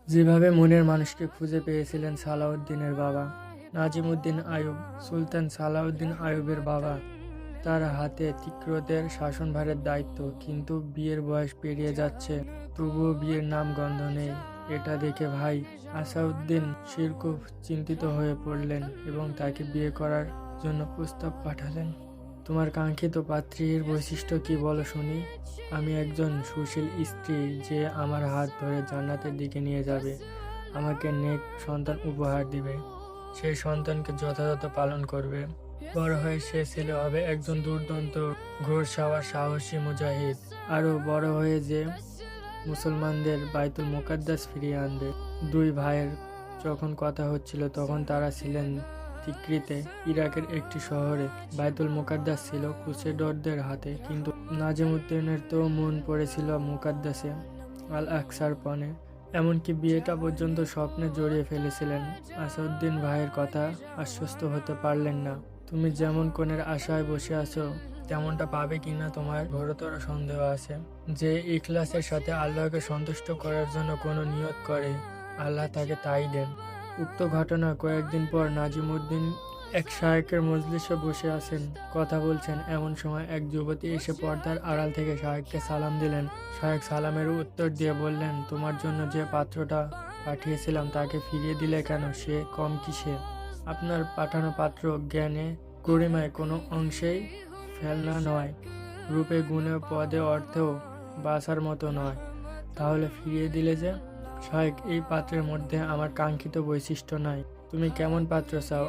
যেভাবে মনের মানুষকে খুঁজে পেয়েছিলেন সালাউদ্দিনের বাবা নাজিমউদ্দিন আইয়ুব। সুলতান সালাউদ্দিন আইয়ুবের বাবা, তার হাতে তিক্রদের শাসনভারের দায়িত্ব, কিন্তু বিয়ের বয়স পেরিয়ে যাচ্ছে, তবুও বিয়ের নাম গন্ধ নেই। এটা দেখে ভাই আসাউদ্দিন শিরকুহ চিন্তিত হয়ে পড়লেন এবং তাকে বিয়ে করার জন্য প্রস্তাব পাঠালেন। তোমার কাঙ্ক্ষিত পাত্রীর বৈশিষ্ট্য কি বলো শুনি। আমি একজন সুশীল স্ত্রী যে আমার হাত ধরে জান্নাতের দিকে নিয়ে যাবে, আমাকে নেক সন্তান উপহার দিবে, সেই সন্তানকে যথাযথ পালন করবে। বড় হয়ে সে ছেলে হবে একজন দুর্দান্ত ঘোড়সাওয়ার সাহসী মুজাহিদ। আরও বড় হয়ে যে মুসলমানদের বাইতুল মুকাদ্দাস ফিরিয়ে আনবে। দুই ভাইয়ের যখন কথা হচ্ছিল তখন তারা ছিলেন তিকরিতে, ইরাকের একটি শহরে। বাইতুল মুকাদ্দাস ছিল ক্রুসেডরদের হাতে, কিন্তু নাজিমউদ্দিনের তো মন পড়েছিল মুকাদ্দাসে আল আকসার পণে। এমনকি বিয়েটা পর্যন্ত স্বপ্নে জড়িয়ে ফেলেছিলেন। আসাউদ্দিন ভাইয়ের কথা আশ্বস্ত হতে পারলেন না। তুমি যেমন কনের আশায় বসে আছো, তেমনটা পাবে কিনা তোমার ঘোরতর সন্দেহ আছে। যে ইখলাসের সাথে আল্লাহকে সন্তুষ্ট করার জন্য কোনো নিয়ত করে, আল্লাহ তাকে তাই দেন। উক্ত ঘটনা কয়েকদিন পর নাজিমউদ্দিন এক শায়েকের মজলিসে বসে আছেন, কথা বলছেন। এমন সময় এক যুবতী এসে পর্দার আড়াল থেকে শায়েককে সালাম দিলেন। শায়েক সালামের উত্তর দিয়ে বললেন, তোমার জন্য যে পাত্রটা পাঠিয়েছিলাম তাকে ফিরিয়ে দিলে কেন? সে কম কিসে? আপনার পাঠানো পাত্র জ্ঞানে গরিমায় কোনো অংশেই ফেলনা নয়, রূপে গুণে পদে অর্থেও বাছার মতো নয়। তাহলে ফিরিয়ে দিলে যে? শায়েক, এই পাত্রের মধ্যে আমার কাঙ্ক্ষিত বৈশিষ্ট্য নাই। তুমি কেমন পাত্র চাও?